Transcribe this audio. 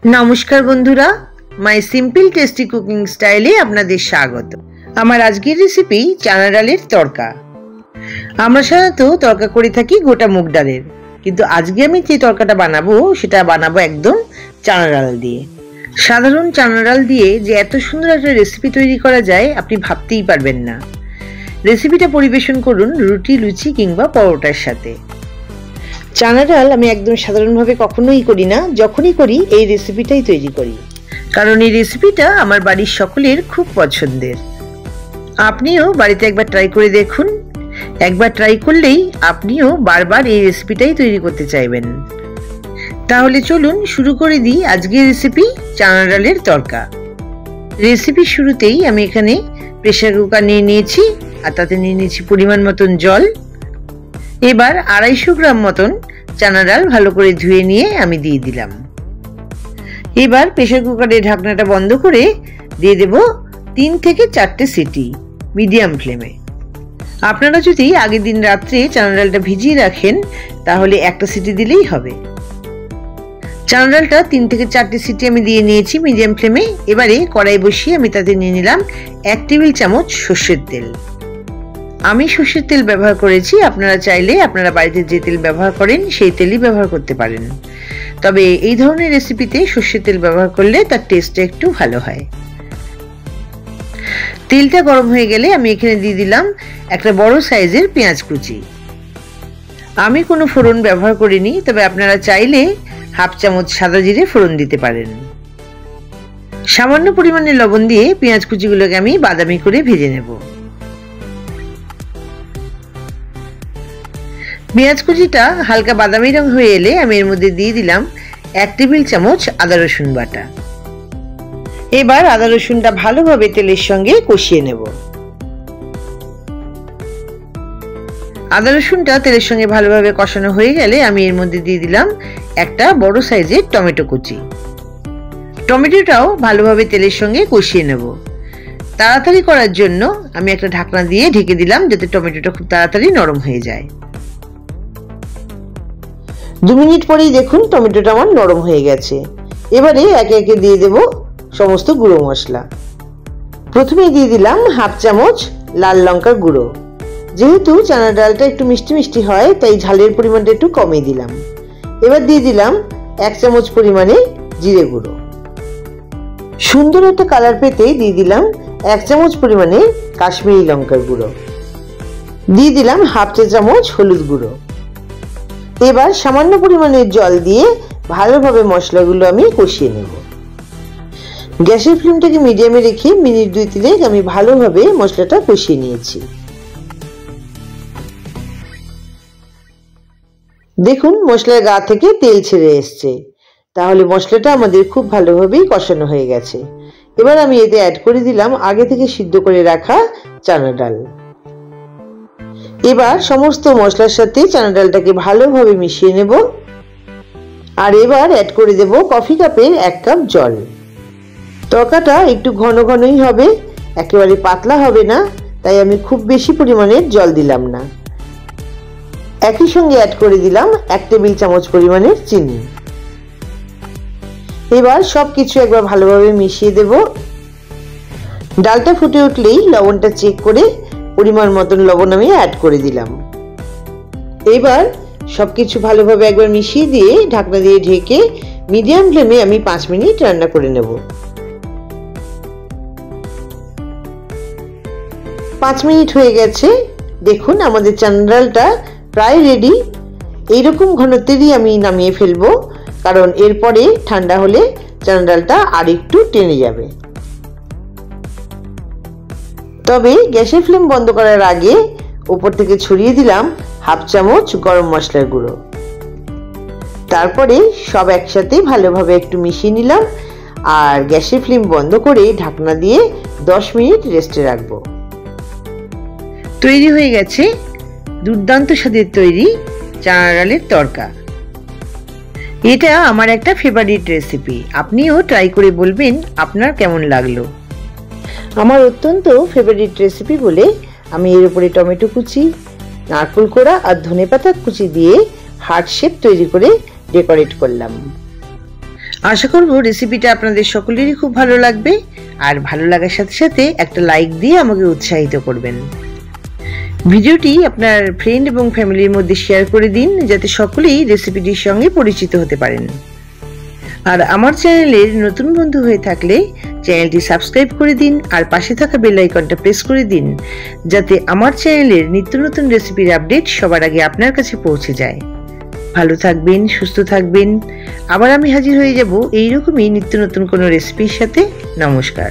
नमस्कार बंधुरा माई simple tasty cooking स्टाइले आपनादेर स्वागत। आमार आजकेर रेसिपि चाना डालेर तड़का। आमरा साधारणत तड़का करे थाकि गोटा मुग डालेर, किन्तु आजके आमि जे तड़काटा बानाबो सेटा बानाबो एकदम चाना डाल दिये। साधारण चाना डाल दिये जे एत सुंदर एकटा रेसिपि तैरि करा जाय आपनि भाबतेई पारबेन ना। रेसिपिटा परिवेशन करुन रुटी लुचि किंबा परोटार साथे। चाना डाल आमी एकदम साधारण भावे कखनोई करी ना, जखोनी करी এই রেসিপিটাই তৈরি করি, কারণ এই রেসিপিটা আমার বাড়ির সকলের খুব পছন্দের। আপনিও বাড়িতে একবার ট্রাই করে দেখুন। একবার ট্রাই করলেই আপনিও বারবার এই রেসিপিটাই তৈরি করতে চাইবেন। তাহলে চলুন শুরু করে দিই আজকের রেসিপি চানা ডালের তড়কা। রেসিপি শুরুতেই আমি এখানে প্রেসার কুকার নিয়ে নিয়েছি আর তাতে নিয়ে নিয়েছি পরিমাণ মতন জল। এবার 250 গ্রাম মতন চানা ডাল ভালো করে ধুয়ে নিয়ে আমি দিয়ে দিলাম। এবার প্রেসার কুকারের ঢাকনাটা বন্ধ করে দিয়ে দেব 3 থেকে 4টে সিটি মিডিয়াম ফ্লেমে। আপনারা যদি আগের দিন রাত্রে চানা ডালটা ভিজিয়ে রাখেন তাহলে একটা সিটি দিলেই হবে। চানা ডালটা 3 থেকে 4টে সিটি আমি দিয়ে নিয়েছি মিডিয়াম ফ্লেমে। এবারে কড়াই বসিয়ে আমি তাতে নিয়ে নিলাম 1 টেবিল চামচ সরষের তেল। আমি সরষের তেল ব্যবহার করেছি, আপনারা চাইলে আপনারা বাড়িতে যে তেল ব্যবহার করেন সেই তেলই ব্যবহার করতে পারেন, তবে এই ধরনের রেসিপিতে সরষের তেল ব্যবহার করলে তার টেস্টটা একটু ভালো হয়। তেলটা গরম হয়ে গেলে আমি এখানে দিয়ে দিলাম একটা বড় সাইজের পেঁয়াজ কুচি। আমি কোনো ফোড়ন ব্যবহার করিনি, তবে আপনারা চাইলে হাফ চামচ সাদা জিরে ফোড়ন দিতে পারেন। সামান্য পরিমাণে লবণ দিয়ে পেঁয়াজ কুচিগুলোকে আমি বাদামি করে ভেজে নেব। পেঁয়াজ কুচিটা হালকা বাদামি রং হয়ে এলে আমি এর মধ্যে দিয়ে দিলাম 1 টেবিল চামচ আদা রসুন বাটা। এবার আদা রসুনটা ভালোভাবে তেলের সঙ্গে কষিয়ে নেব। আদা রসুনটা তেলের সঙ্গে ভালোভাবে কষানো হয়ে গেলে আমি এর মধ্যে দিয়ে দিলাম একটা বড় সাইজের টমেটো কুচি। টমেটোটাও ভালোভাবে তেলের সঙ্গে কষিয়ে নেব। তাড়াতাড়ি করার জন্য আমি একটা ঢাকনা দিয়ে ঢেকে দিলাম যাতে টমেটোটা খুব তাড়াতাড়ি নরম হয়ে যায়। 2 মিনিট পরেই দেখুন টমেটোটা আমার নরম হয়ে গেছে। এবারে একে একে দিয়ে দেব সমস্ত গুঁড়ো মশলা। প্রথমে দিয়ে দিলাম হাফ চামচ লাল লঙ্কার গুঁড়ো। যেহেতু চানা ডালটা একটু মিষ্টি মিষ্টি হয় তাই ঝালের পরিমাণটা একটু কমিয়ে দিলাম। এবার দিয়ে দিলাম 1 চামচ পরিমাণে জিরে গুঁড়ো। সুন্দর একটা কালার পেতে দিয়ে দিলাম 1 চামচ পরিমাণে কাশ্মীরি লঙ্কার গুঁড়ো। দিয়ে দিলাম হাফ চা চামচ হলুদ গুঁড়ো। এবার সামান্য পরিমাণে জল দিয়ে ভালোভাবে মশলাগুলো আমি কষিয়ে নেব। গ্যাসের ফ্লেমটাকে মিডিয়ামে রেখে মিনিট 2-3 আমি ভালোভাবে মশলাটা কষিয়ে নিয়েছি। দেখুন মশলার গা থেকে তেল ছেড়ে এসছে, তাহলে মশলাটা আমাদের খুব ভালোভাবেই কষানো হয়ে গেছে। এবার আমি এতে অ্যাড করে দিলাম আগে থেকে সিদ্ধ করে রাখা চানা ডাল। এবার সমস্ত মশলার সাথে চানা ডালটাকে ভালোভাবে মিশিয়ে নেব। আর এবার অ্যাড করে দেব কফি কাপের 1 কাপ জল। তরকাটা একটু ঘন ঘনই হবে, একেবারে পাতলা হবে না, তাই আমি খুব বেশি পরিমাণে জল দিলাম না। একই সঙ্গে অ্যাড করে দিলাম 1 টেবিল চামচ পরিমাণের চিনি। এবার সবকিছু একবার ভালোভাবে মিশিয়ে দেব। ডালটা ফুটে উঠলেই লবণটা চেক করে পরিমাণ মতন লবণ আমি অ্যাড করে দিলাম। এবার সবকিছু ভালোভাবে একবার মিশিয়ে দিয়ে ঢাকনা দিয়ে ঢেকে মিডিয়াম ফ্লেমে আমি 5 মিনিট রান্না করে নেব। 5 মিনিট হয়ে গেছে। দেখুন আমাদের চানা ডালটা প্রায় রেডি। এইরকম ঘনত্বেরই আমি নামিয়ে ফেলবো, কারণ এরপরে ঠান্ডা হলে চানা ডালটা আর একটু টেনে যাবে। তবে গ্যাসের ফ্লেম বন্ধ করার আগে উপর থেকে ছড়িয়ে দিলাম হাফ চামচ গরম মশলার গুঁড়ো। তারপরে সব একসাথে ভালোভাবে একটু মিশিয়ে নিলাম আর গ্যাসের ফ্লেম বন্ধ করে ঢাকনা দিয়ে 10 মিনিট রেস্টে রাখবো। তৈরি হয়ে গেছে দুর্দান্ত স্বাদের তৈরি চানা ডালের তড়কা। এটা আমার একটা ফেভারিট রেসিপি, আপনিও ট্রাই করে বলবেন আপনার কেমন লাগলো। আমার অত্যন্ত ফেভারিট রেসিপি বলে আমি এর উপরে টমেটো কুচি, নারকেল কোড়া আর ধনেপাতা কুচি দিয়ে হার্ট শেপ তৈরি করে ডেকোরেট করলাম। আশা করব রেসিপিটা আপনাদের সকলেরই খুব ভালো লাগবে, আর ভালো লাগার সাথে সাথে একটা লাইক দিয়ে আমাকে উৎসাহিত করবেন। ভিডিওটি আপনার ফ্রেন্ড এবং ফ্যামিলির মধ্যে শেয়ার করে দিন, যাতে সকলেই রেসিপিটির সঙ্গে পরিচিত হতে পারেন। আর আমার চ্যানেলের নতুন বন্ধু হয়ে থাকলে চ্যানেলটি সাবস্ক্রাইব করে দিন, আর পাশে থাকা বেল আইকনটা প্রেস করে দিন, যাতে আমার চ্যানেলের নিত্য নতুন রেসিপির আপডেট সবার আগে আপনার কাছে পৌঁছে যায়। ভালো থাকবেন, সুস্থ থাকবেন। আবার আমি হাজির হয়ে যাব এইরকমই নিত্য নতুন কোনো রেসিপির সাথে। নমস্কার।